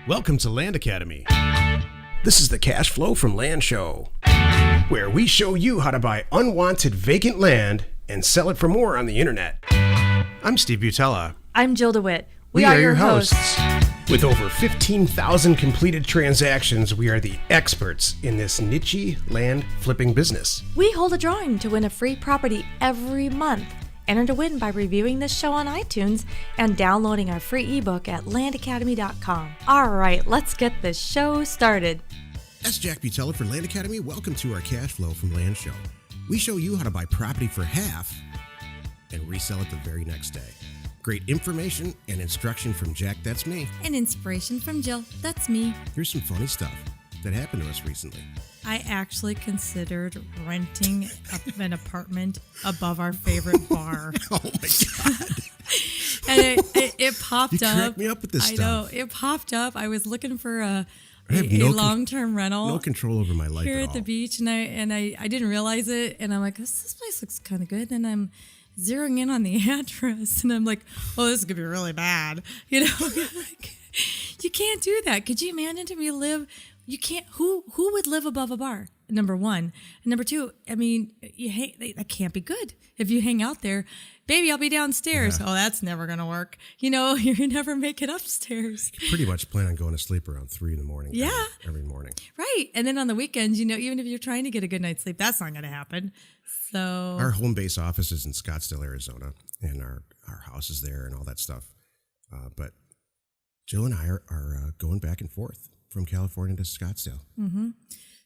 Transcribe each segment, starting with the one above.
Welcome to Land Academy. This is the Cash Flow from Land show, where we show you how to buy unwanted vacant land and sell it for more on the internet. I'm Steve Butala. I'm Jill.Witt. We are your hosts. With over 15,000 completed transactions, we are the experts in this niche land flipping business. We hold a drawing to win a free property every month. Enter to win by reviewing this show on iTunes and downloading our free ebook at landacademy.com. All right, let's get this show started. That's Jack Butala for Land Academy. Welcome to our Cash Flow from Land show. We show you how to buy property for half and resell it the very next day. Great information and instruction from Jack, that's me. And inspiration from Jill, that's me. Here's some funny stuff that happened to us recently. I actually considered renting an apartment above our favorite bar. Oh my God. And it popped up. You cracked me up with this stuff. I know, it popped up. I was looking for a long-term rental. No control over my life here at at the beach, and I didn't realize it. And I'm like, this place looks kind of good. And I'm zeroing in on the address, and I'm like, oh, this is gonna be really bad. You know, like, you can't do that. Could you imagine if you live? You can't. Who would live above a bar? Number one. And number two, I mean, that can't be good. If you hang out there, baby, I'll be downstairs. Yeah. Oh, that's never going to work. You know, you never make it upstairs. You pretty much plan on going to sleep around 3 a.m. Yeah. Every morning. Right. And then on the weekends, you know, even if you're trying to get a good night's sleep, that's not going to happen. So our home base office is in Scottsdale, Arizona, and our house is there and all that stuff. But Jill and I are going back and forth from California to Scottsdale. Mm-hmm.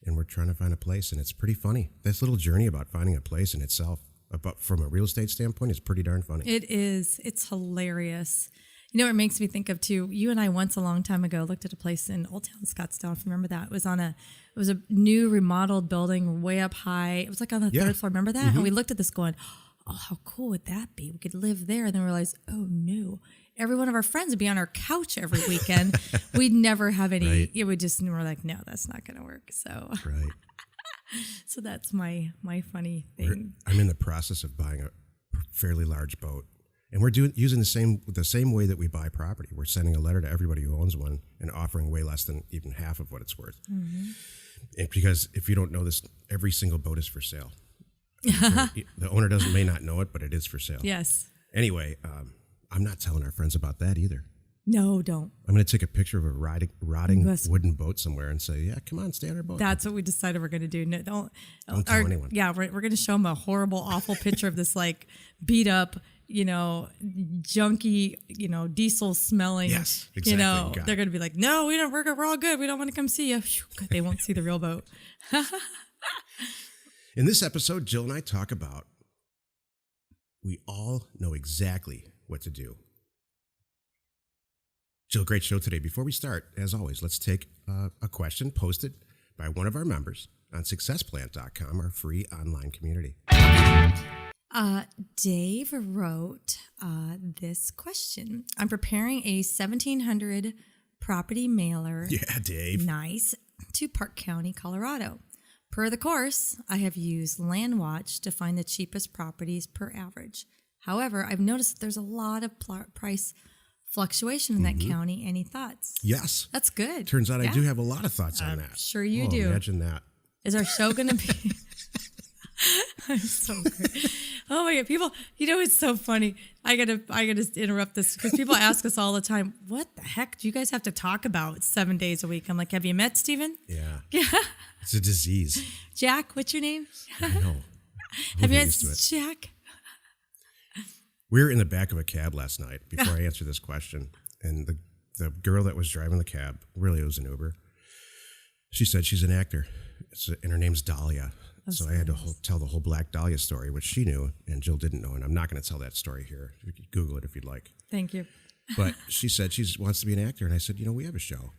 And we're trying to find a place, and it's pretty funny. This little journey about finding a place in itself, but from a real estate standpoint, is pretty darn funny. It is. It's hilarious. You know what it makes me think of, too? You and I once a long time ago looked at a place in Old Town Scottsdale, if you remember that. It was a new remodeled building way up high. It was like on the third floor. Remember that? Mm-hmm. And we looked at this going, oh, how cool would that be? We could live there. And then we realized, oh, no. Every one of our friends would be on our couch every weekend. We'd never have any. Right. It would just, we're like, no, that's not going to work. So, right. So that's my funny thing. I'm in the process of buying a fairly large boat, and we're using the same way that we buy property. We're sending a letter to everybody who owns one and offering way less than even half of what it's worth. Mm-hmm. And because if you don't know this, every single boat is for sale. The owner may not know it, but it is for sale. Yes. Anyway, I'm not telling our friends about that either. No, don't. I'm going to take a picture of a rotting wooden boat somewhere and say, yeah, come on, stay on our boat. That's what we decided we're going to do. No, don't tell anyone. Yeah, we're going to show them a horrible, awful picture of this like beat up, you know, junky, you know, diesel smelling. Yes, exactly. You know, they're going to be like, no, we're all good. We don't want to come see you. They won't see the real boat. In this episode, Jill and I talk about we all know exactly what to do. Jill, great show today. Before we start, as always, let's take a question posted by one of our members on successplant.com, our free online community. Dave wrote this question. I'm preparing a 1,700 property mailer. Yeah, Dave. Nice. To Park County, Colorado. Per the course, I have used LandWatch to find the cheapest properties per average. However, I've noticed that there's a lot of price fluctuation in that county. Any thoughts? Yes. That's good. Turns out I do have a lot of thoughts on that. Sure you do. Imagine that. Is our show going to be... I'm so great. Oh my God, people, you know, it's so funny. I gotta interrupt this because people ask us all the time, what the heck do you guys have to talk about 7 days a week? I'm like, have you met Steven? Yeah. Yeah. It's a disease. Jack, what's your name? I know. Have you met Jack? We were in the back of a cab last night before I answered this question. And the girl that was driving the cab, really it was an Uber, she said she's an actor. And her name's Dahlia. So I had to tell the whole Black Dahlia story, which she knew and Jill didn't know. And I'm not going to tell that story here. You can Google it if you'd like. Thank you. But she said she wants to be an actor. And I said, we have a show.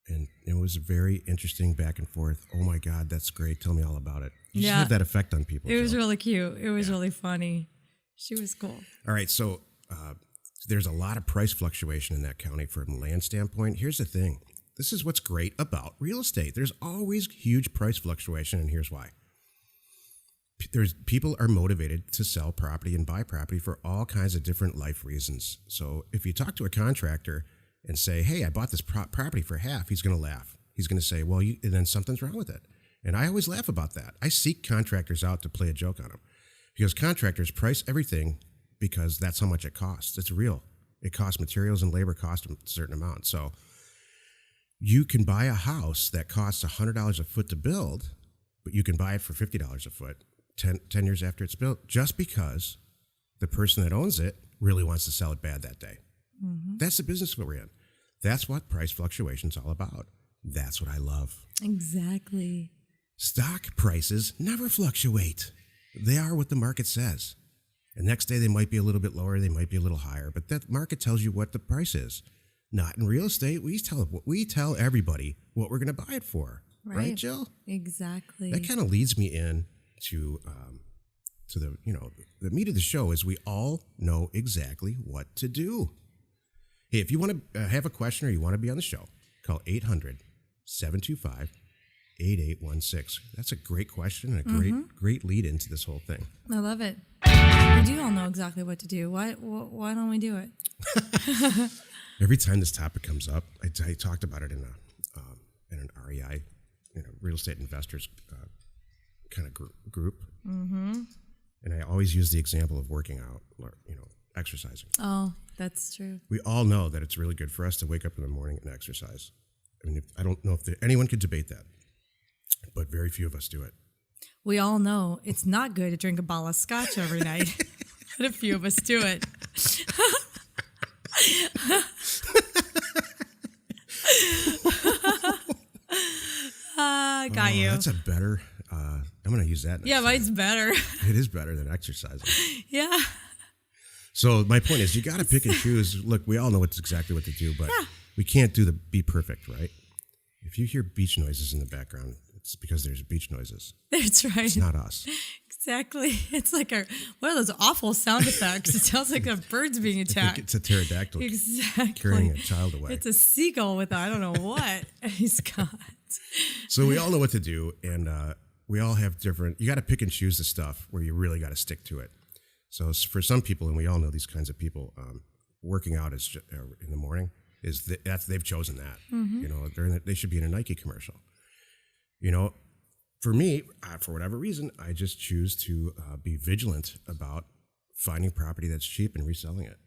And it was a very interesting back and forth. Oh, my God, that's great. Tell me all about it. You just have that effect on people. It was really cute. It was really funny. She was cool. All right. So there's a lot of price fluctuation in that county from a land standpoint. Here's the thing. This is what's great about real estate. There's always huge price fluctuation, and here's why. People are motivated to sell property and buy property for all kinds of different life reasons. So if you talk to a contractor and say, hey, I bought this property for half, he's going to laugh. He's going to say, well, and then something's wrong with it. And I always laugh about that. I seek contractors out to play a joke on them because contractors price everything because that's how much it costs. It's real. It costs materials and labor cost a certain amount. So you can buy a house that costs $100 a foot to build, but you can buy it for $50 a foot 10 years after it's built just because the person that owns it really wants to sell it bad that day. Mm-hmm. That's the business we're in. That's what price fluctuation is all about. That's what I love. Exactly. Stock prices never fluctuate. They are what the market says. The next day they might be a little bit lower, they might be a little higher, but that market tells you what the price is. Not in real estate. We tell everybody what we're going to buy it for. Right, Jill? Exactly. That kind of leads me in to the meat of the show is we all know exactly what to do. Hey, if you want to have a question or you want to be on the show, call 800-725-8816. That's a great question and a great lead into this whole thing. I love it. We do all know exactly what to do. Why don't we do it? Every time this topic comes up, I talked about it in an REI, real estate investors kind of group. Mm-hmm. And I always use the example of working out, or, exercising. Oh, that's true. We all know that it's really good for us to wake up in the morning and exercise. I mean, I don't know if anyone could debate that, but very few of us do it. We all know it's not good to drink a bottle of scotch every night, but a few of us do it. Got you. That's a better. I'm going to use that. Yeah, mine's better. It is better than exercising. Yeah. So my point is, you got to pick and choose. Look, we all know exactly what to do, but we can't be perfect, right? If you hear beach noises in the background, it's because there's beach noises. That's right. It's not us. Exactly. It's like one of those awful sound effects. It sounds like a bird's being attacked. It's a pterodactyl. Exactly. Carrying a child away. It's a seagull with I don't know what he's got. So we all know what to do, and we all have different. You got to pick and choose the stuff where you really got to stick to it. So for some people, and we all know these kinds of people, working out is in the morning they've chosen that. Mm-hmm. They should be in a Nike commercial. For me, for whatever reason, I just choose to be vigilant about finding property that's cheap and reselling it.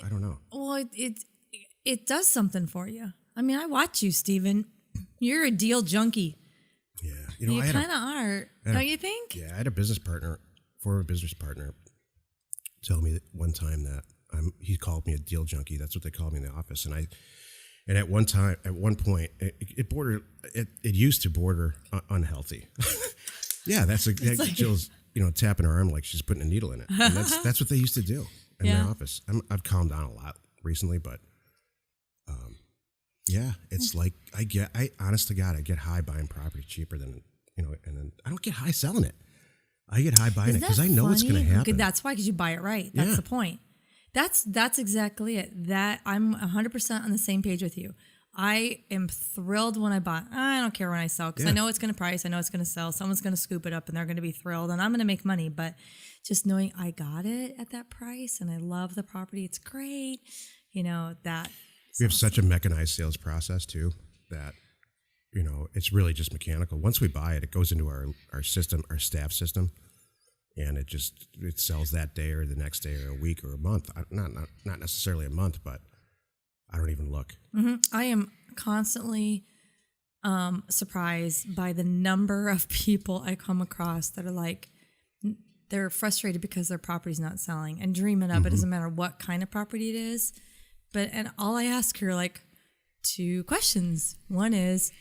I don't know. Well, it does something for you. I mean, I watch you, Stephen. You're a deal junkie. Yeah, you kind of are, don't you think? Yeah, I had a former business partner, tell me that one time that he called me a deal junkie. That's what they called me in the office, and at one point, it used to border unhealthy. Yeah, that's like, Jill's, tapping her arm like she's putting a needle in it. And that's what they used to do in my office. I've calmed down a lot recently, but it's like I honest to God, I get high buying property cheaper than and then I don't get high selling it. I get high buying it because I know it's going to happen. That's why, because you buy it right. That's the point. That's exactly it. That I'm 100% on the same page with you. I am thrilled when I buy. I don't care when I sell because I know it's going to price. I know it's going to sell. Someone's going to scoop it up and they're going to be thrilled and I'm going to make money. But just knowing I got it at that price and I love the property, it's great. That. We have such a mechanized sales process too that, it's really just mechanical. Once we buy it, it goes into our system, our staff system. And it sells that day or the next day or a week or a month. Not necessarily a month, but I don't even look. Mm-hmm. I am constantly surprised by the number of people I come across that are like, they're frustrated because their property's not selling and dreaming of it. Doesn't matter what kind of property it is. And all I ask are like 2 questions. One is,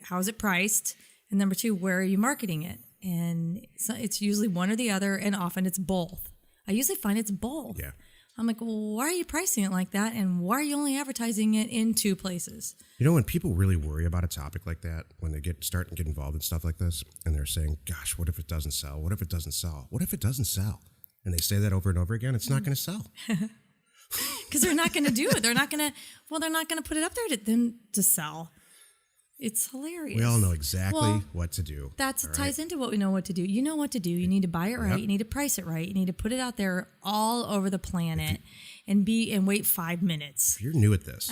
how is it priced? And number 2, where are you marketing it? And so it's usually one or the other, and often it's both. I usually find it's both. Yeah. I'm like, well, why are you pricing it like that? And why are you only advertising it in 2 places? When people really worry about a topic like that, when they start and get involved in stuff like this, and they're saying, gosh, what if it doesn't sell? What if it doesn't sell? What if it doesn't sell? And they say that over and over again, it's not going to sell. Because they're not going to do it. They're not going to put it up there to sell. It's hilarious. We all know exactly what to do. That ties into what we know what to do. You know what to do. You need to buy it right. Yep. You need to price it right. You need to put it out there all over the planet. and wait 5 minutes. If you're new at this,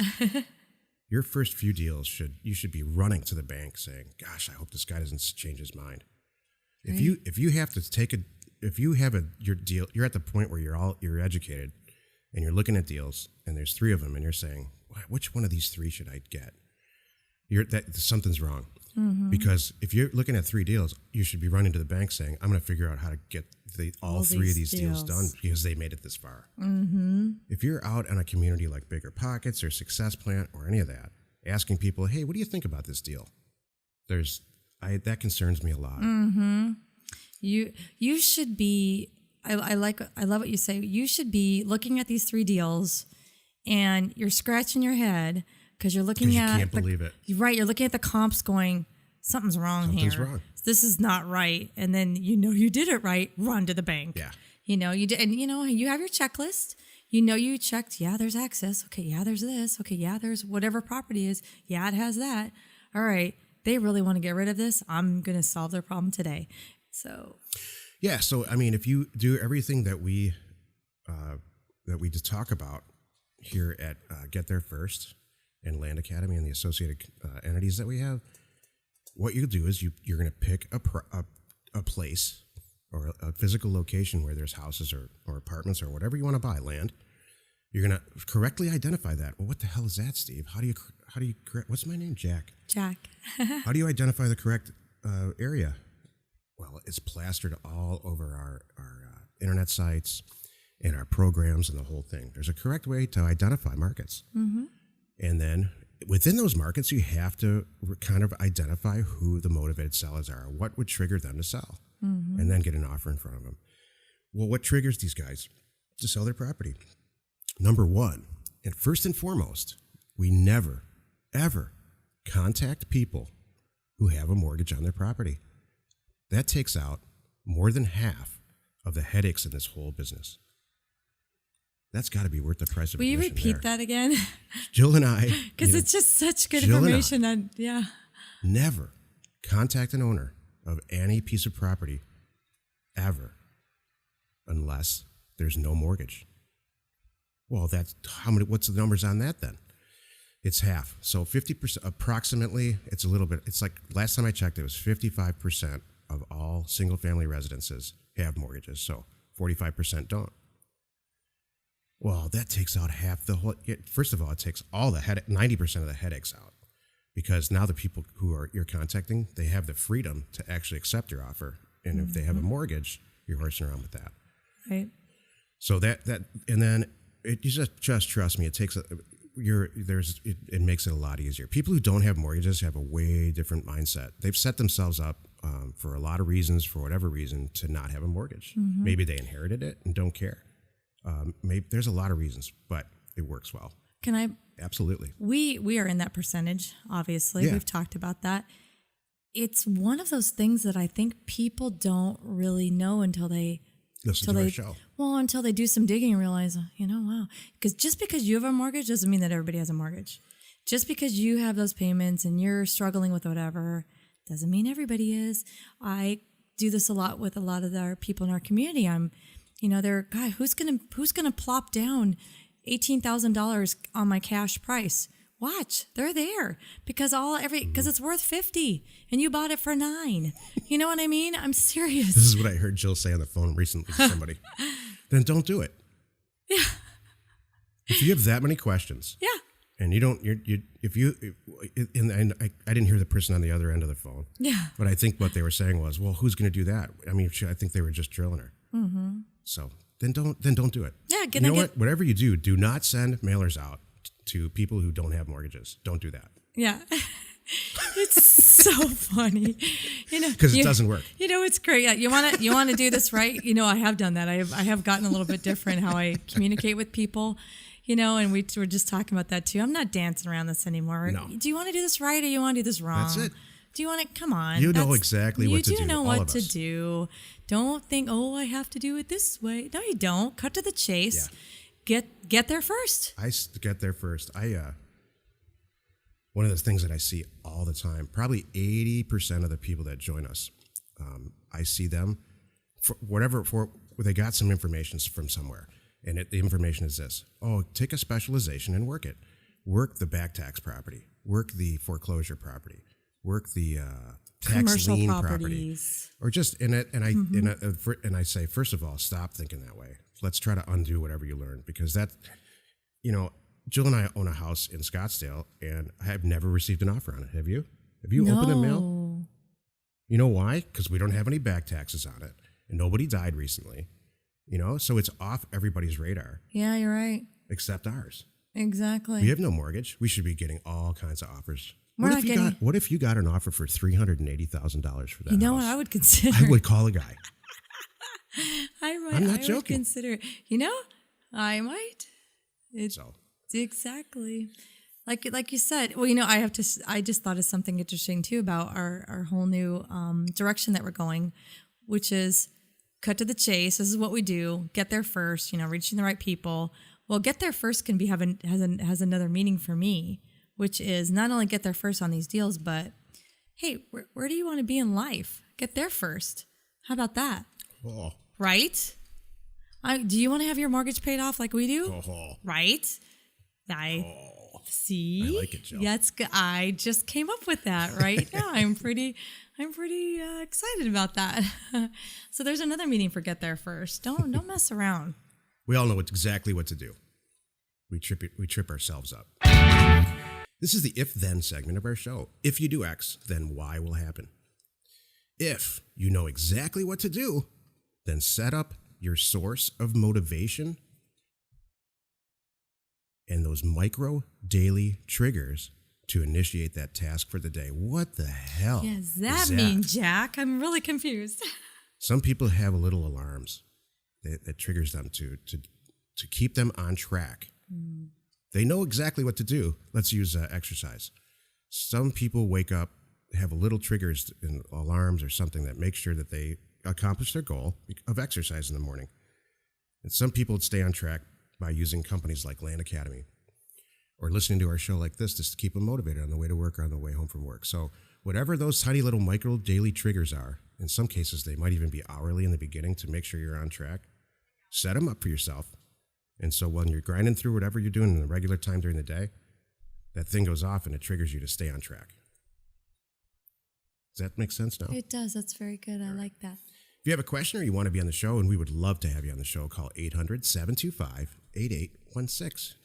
your first few deals you should be running to the bank saying, "Gosh, I hope this guy doesn't change his mind." Right. If you have your deal, you're at the point where you're educated and you're looking at deals and there's 3 of them and you're saying, which one of these 3 should I get? Something's wrong. Because if you're looking at 3 deals, you should be running to the bank saying, "I'm going to figure out how to get all 3 of these deals done because they made it this far." If you're out in a community like Bigger Pockets or Success Plant or any of that, asking people, "Hey, what do you think about this deal?" That concerns me a lot. You should be. I love what you say. You should be looking at these 3 deals, and you're scratching your head because you're looking at. You can't believe it. Right, you're looking at the comps, going, "Something's wrong here. Something's wrong. This is not right." And then you did it right. Run to the bank. Yeah. You did, and you have your checklist. You checked. Yeah, there's access. Okay, yeah, there's this. Okay, yeah, there's whatever property is. Yeah, it has that. All right, they really want to get rid of this. I'm gonna solve their problem today. So. Yeah. So I mean, if you do everything that we just talk about here at Get There First and Land Academy and the associated entities that we have, what you do is you're going to pick a place or a physical location where there's houses or apartments or whatever you want to buy, land. You're going to correctly identify that. Well, what the hell is that, Steve? How do you correct? What's my name? Jack. How do you identify the correct area? Well, it's plastered all over our internet sites and our programs and the whole thing. There's a correct way to identify markets. And then within those markets, you have to kind of identify who the motivated sellers are, what would trigger them to sell, and then get an offer in front of them. Well, what triggers these guys to sell their property? Number 1, and first and foremost, we never, ever contact people who have a mortgage on their property. That takes out more than half of the headaches in this whole business. That's got to be worth the price of Will you admission repeat there. that again? Jill and I, Because it's just such good Jill information. Yeah. Never contact an owner of any piece of property ever unless there's no mortgage. Well, that's how many. What's the numbers on that then? It's half. So 50%, approximately. It's a little bit. It's like last time I checked, it was 55% of all single-family residences have mortgages. So 45% don't. Well, that takes out half the whole. First of all, it takes all the 90% of the headaches out, because now the people who you're contacting, they have the freedom to actually accept your offer, and if they have a mortgage, you're horsing around with that. Right. So that and then you just trust me. It takes it makes it a lot easier. People who don't have mortgages have a way different mindset. They've set themselves up for a lot of reasons, for whatever reason, to not have a mortgage. Maybe they inherited it and don't care. Maybe there's a lot of reasons, but it works well. Can I? Absolutely. We are in that percentage, obviously. Yeah. We've talked about that. It's one of those things that I think people don't really know until they Listen to our show. Well, until they do some digging and realize, wow. Because just because you have a mortgage doesn't mean that everybody has a mortgage. Just because you have those payments and you're struggling with whatever doesn't mean everybody is. I do this a lot with a lot of our people in our community. They're, God, who's gonna plop down $18,000 on my cash price? Watch, they're there because it's worth $50 and you bought it for $9. You know what I mean? I'm serious. This is what I heard Jill say on the phone recently to somebody. Then don't do it. Yeah. If you have that many questions. Yeah. And I didn't hear the person on the other end of the phone. Yeah. But I think what they were saying was, well, who's going to do that? I mean, I think they were just drilling her. So then don't do it. Yeah. You know what? Whatever you do not send mailers out to people who don't have mortgages. Don't do that. Yeah. It's so funny. Because it doesn't work. It's great. Yeah, you want to do this right? I have done that. I have gotten a little bit different how I communicate with people. And we were just talking about that too. I'm not dancing around this anymore. No. Do you want to do this right or you want to do this wrong? That's it. Do you want to, come on. You know exactly what to do. You do know all what of to us. do. Don't think, I have to do it this way. No, you don't. Cut to the chase. Yeah. Get there first. I get there first. One of the things that I see all the time, probably 80% of the people that join us, I see them they got some information from somewhere, And the information is this. Oh, take a specialization and work it. Work the back tax property. Work the foreclosure property. Work the tax Commercial lien properties. property. Or just, and I say, first of all, stop thinking that way. Let's try to undo whatever you learned, because that, Jill and I own a house in Scottsdale, and I have never received an offer on it. Have you? Have you opened a mail? You know why? Because we don't have any back taxes on it, and nobody died recently. So it's off everybody's radar. Yeah, you're right. Except ours. Exactly. We have no mortgage. We should be getting all kinds of offers. What if you got an offer for $380,000 for that? You know house? what I would consider? I would call a guy. I'm not joking. Would consider it. I might. Exactly. Like you said, well, I just thought of something interesting too about our whole new direction that we're going, which is cut to the chase. This is what we do. Get there first, reaching the right people. Well, get there first can be has another meaning for me, which is not only get there first on these deals, but hey, where do you want to be in life? Get there first. How about that? Oh. Right? Do you want to have your mortgage paid off like we do? Oh. Right? See? I like it, Jill. That's good. I just came up with that right now. I'm pretty excited about that. So there's another meaning for get there first. Don't mess around. We all know exactly what to do. We trip ourselves up. This is the if-then segment of our show. If you do X, then Y will happen. If you know exactly what to do, then set up your source of motivation and those micro daily triggers to initiate that task for the day. What the hell does that mean, Jack? I'm really confused. Some people have little alarms that triggers them to keep them on track. They know exactly what to do. Let's use exercise. Some people wake up, have little triggers and alarms or something that make sure that they accomplish their goal of exercise in the morning. And some people stay on track by using companies like Land Academy or listening to our show like this just to keep them motivated on the way to work or on the way home from work. So whatever those tiny little micro daily triggers are, in some cases they might even be hourly in the beginning to make sure you're on track, set them up for yourself. And so when you're grinding through whatever you're doing in the regular time during the day, that thing goes off and it triggers you to stay on track. Does that make sense now? It does. That's very good. I like that. If you have a question or you want to be on the show, and we would love to have you on the show, call 800-725-8816.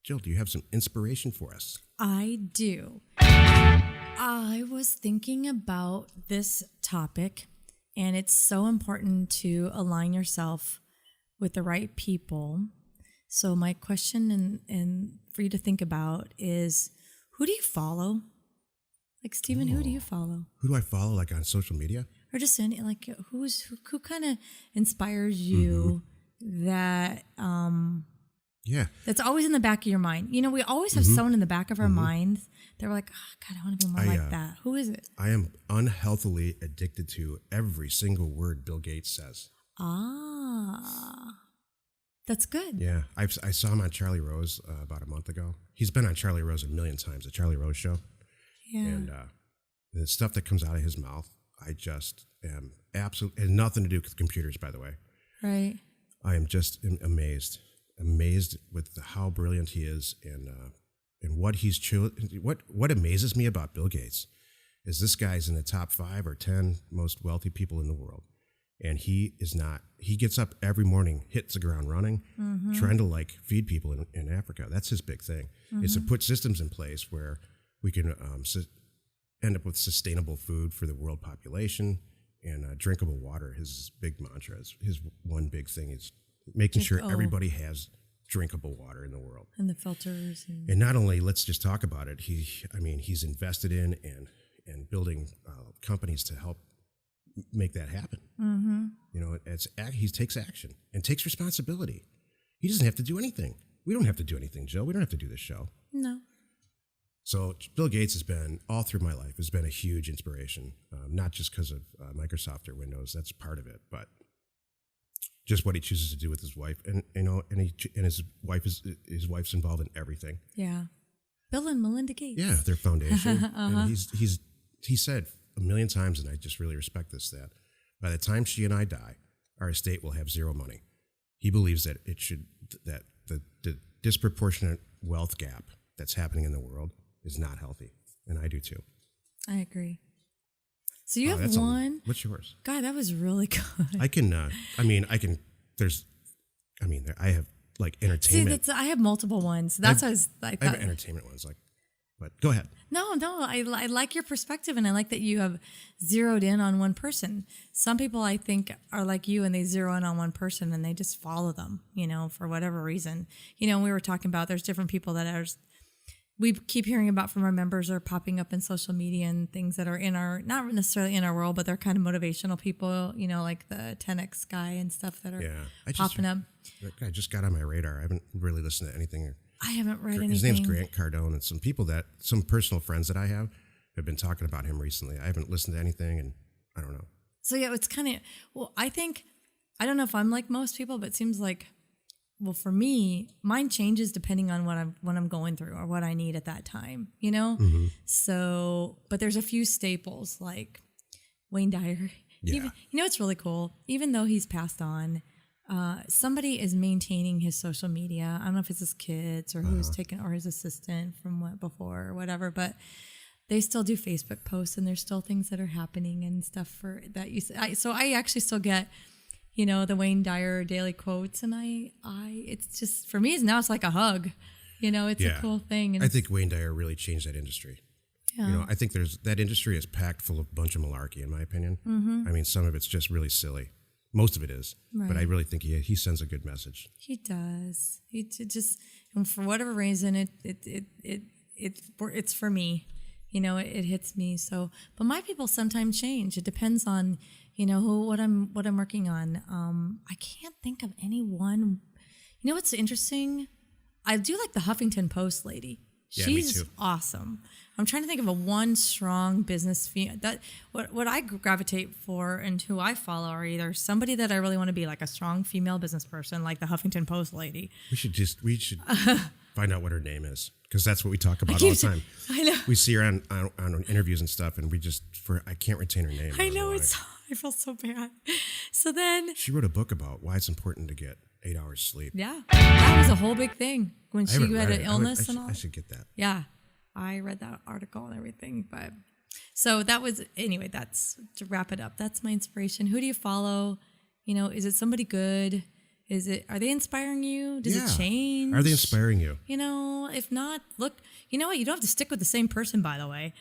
Jill, do you have some inspiration for us? I do. I was thinking about this topic, and it's so important to align yourself with the right people. So my question and for you to think about is, who do you follow? Like, Stephen, who do you follow? Who do I follow, like on social media? Or just any, like, who kind of inspires you that that's always in the back of your mind? We always have someone in the back of our minds that we're like, oh, God, I want to be more like that. Who is it? I am unhealthily addicted to every single word Bill Gates says. That's good. Yeah, I saw him on Charlie Rose about a month ago. He's been on Charlie Rose a million times, the Charlie Rose show. Yeah. And the stuff that comes out of his mouth, I just am absolutely, has nothing to do with computers, by the way. Right. I am just amazed with how brilliant he is and what he's what amazes me about Bill Gates is this guy's in the top 5 or 10 most wealthy people in the world. And he is not. He gets up every morning, hits the ground running, trying to feed people in Africa. That's his big thing, is to put systems in place where we can end up with sustainable food for the world population and drinkable water. His big mantra is his one big thing is making sure everybody has drinkable water in the world. And the filters. And not only, let's just talk about it. He's invested in and building companies to help make that happen. He takes action and takes responsibility. He doesn't have to do anything. We don't have to do anything, Jill. We don't have to do this show. No. So Bill Gates has been, all through my life, has been a huge inspiration, not just because of Microsoft or Windows. That's part of it, but just what he chooses to do with his wife, and his wife's involved in everything. Yeah, Bill and Melinda Gates. Yeah, their foundation. And he said a million times, and I just really respect this, that by the time she and I die, our estate will have zero money. He believes that that the disproportionate wealth gap that's happening in the world is not healthy, and I do too. I agree. So you have one. What's yours? God, that was really good. I can. I have like entertainment. See, I have multiple ones. That's what I have entertainment ones, but go ahead. No, I like your perspective, and I like that you have zeroed in on one person. Some people, I think, are like you, and they zero in on one person, and they just follow them, for whatever reason. We were talking about there's different people that we keep hearing about from our members are popping up in social media and things that are not necessarily in our world, but they're kind of motivational people, like the 10X guy and stuff that are popping up. I just got on my radar. I haven't really listened to anything. I haven't read anything. His name's Grant Cardone, and some personal friends that I have been talking about him recently. I haven't listened to anything, and I don't know. So yeah, it's kind of, I don't know if I'm like most people, but it seems like, for me, mine changes depending on what I'm going through or what I need at that time, Mm-hmm. So, but there's a few staples like Wayne Dyer. Yeah. It's really cool. Even though he's passed on, somebody is maintaining his social media. I don't know if it's his kids or who's taken or his assistant from what before or whatever, but they still do Facebook posts and there's still things that are happening and stuff for that. So I actually still get, the Wayne Dyer daily quotes, and it's just for me. It's like a hug, It's a cool thing. And I think Wayne Dyer really changed that industry. Yeah. I think that industry is packed full of a bunch of malarkey, in my opinion. Mm-hmm. I mean, some of it's just really silly. Most of it is, right. But I really think he sends a good message. He does. He just, and for whatever reason, it's for me. It hits me. So, but my people sometimes change. It depends on, what I'm working on. I can't think of any one. What's interesting? I do like the Huffington Post lady. Yeah, She's me too. awesome. I'm trying to think of a one strong business what I gravitate for and who I follow are either somebody that I really want to be like a strong female business person, like the Huffington Post lady. We should find out what her name is, because that's what we talk about all the time. I know. We see her on interviews and stuff, and I can't retain her name. I know I feel so bad. So then she wrote a book about why it's important to get 8 hours sleep. Yeah, that was a whole big thing when she had an illness and all. I should get that. Yeah, I read that article and everything. But so that was anyway. That's to wrap it up. That's my inspiration. Who do you follow? Is it somebody good? Are they inspiring you? Does it change? Are they inspiring you? If not, look, you know what? You don't have to stick with the same person, by the way.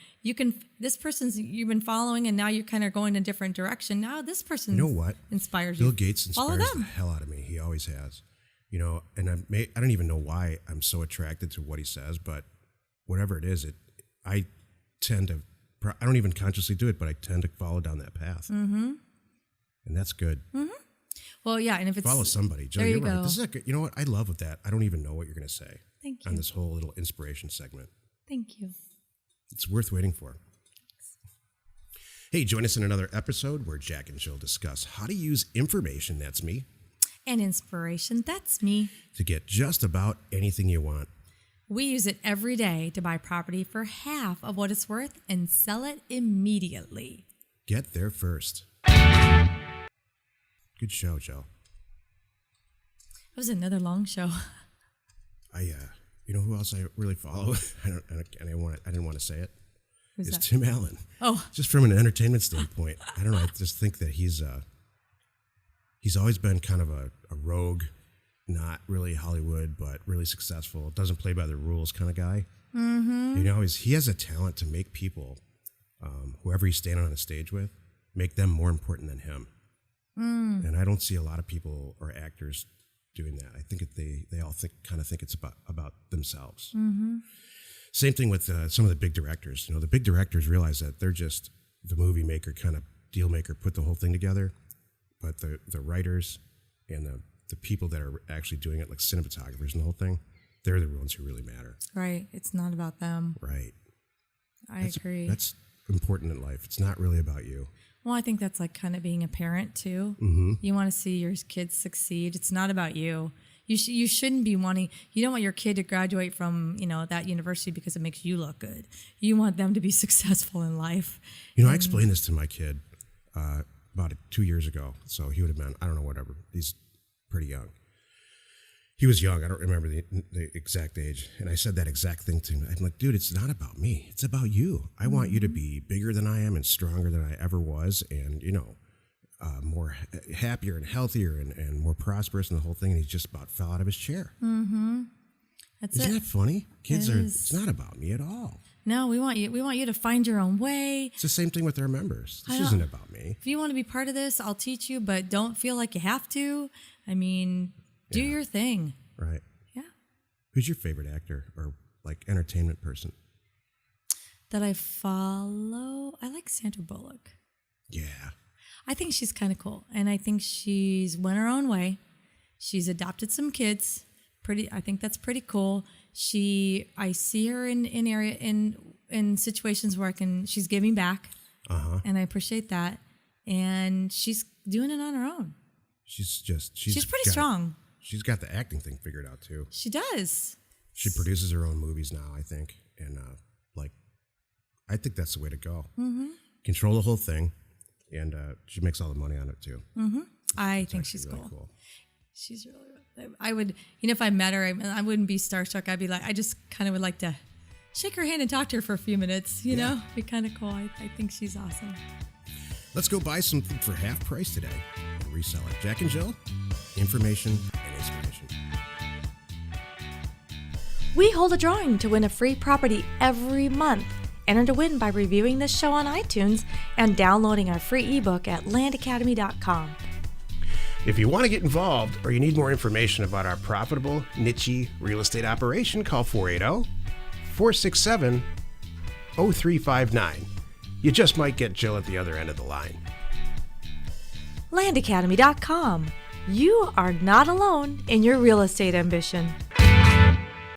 This person's you've been following and now you're kind of going in a different direction. Now this person inspires you. Bill Gates inspires the hell out of me. He always has. And I don't even know why I'm so attracted to what he says, but whatever it is, I tend to, I don't even consciously do it, but I tend to follow down that path. Mm-hmm. And that's good. Mm-hmm. Well, yeah, and if it's follow somebody, Joe, there you're you right. go. This is you know what I love with that. I don't even know what you're going to say. Thank you. On this whole little inspiration segment. Thank you. It's worth waiting for. Hey, join us in another episode where Jack and Jill discuss how to use information, that's me, and inspiration, that's me, to get just about anything you want. We use it every day to buy property for half of what it's worth and sell it immediately. Get there first. Good show, Joe. It was another long show. You know who else I really follow? I didn't want to say it. Who's it's that? Tim Allen. Oh, just from an entertainment standpoint, I don't know. I just think that he's always been kind of a rogue, not really Hollywood, but really successful. Doesn't play by the rules kind of guy. Mm-hmm. He has a talent to make people, whoever he's standing on a stage with, make them more important than him. Mm. And I don't see a lot of people or actors doing that. I think they all think it's about themselves. Mm-hmm. Same thing with some of the big directors. The big directors realize that they're just the movie maker, kind of deal maker, put the whole thing together. But the writers and the people that are actually doing it, like cinematographers and the whole thing, they're the ones who really matter. Right. It's not about them. Right. I agree. That's important in life. It's not really about you. Well, I think that's like kind of being a parent too. Mm-hmm. You want to see your kids succeed. It's not about you. You shouldn't be wanting. You don't want your kid to graduate from that university because it makes you look good. You want them to be successful in life. I explained this to my kid about 2 years ago. So he would have been, I don't know, whatever. He's pretty young. He was young. I don't remember the exact age. And I said that exact thing to him. I'm like, dude, it's not about me. It's about you. I want you to be bigger than I am and stronger than I ever was. And, more happier and healthier and more prosperous and the whole thing. And he just about fell out of his chair. Mm-hmm. Isn't that funny? It's not about me at all. No, we want you to find your own way. It's the same thing with our members. This isn't about me. If you want to be part of this, I'll teach you, but don't feel like you have to. I mean, do your thing. Right. Yeah. Who's your favorite actor or like entertainment person? That I follow? I like Sandra Bullock. Yeah. I think she's kind of cool. And I think she's went her own way. She's adopted some kids. I think that's pretty cool. I see her in situations where she's giving back. And I appreciate that. And she's doing it on her own. She's pretty strong. She's got the acting thing figured out too. She does. She produces her own movies now, I think. And I think that's the way to go. Mm-hmm. Control the whole thing. And she makes all the money on it too. Mm-hmm. I think she's really cool. She's really. I would, if I met her, I wouldn't be starstruck. I'd be like, I just kind of would like to shake her hand and talk to her for a few minutes. You know, be kind of cool. I think she's awesome. Let's go buy something for half price today and resell it. Jack and Jill, information and inspiration. We hold a drawing to win a free property every month. Enter to win by reviewing this show on iTunes and downloading our free ebook at landacademy.com. If you want to get involved or you need more information about our profitable, niche real estate operation, call 480-467-0359. You just might get Jill at the other end of the line. landacademy.com. You are not alone in your real estate ambition.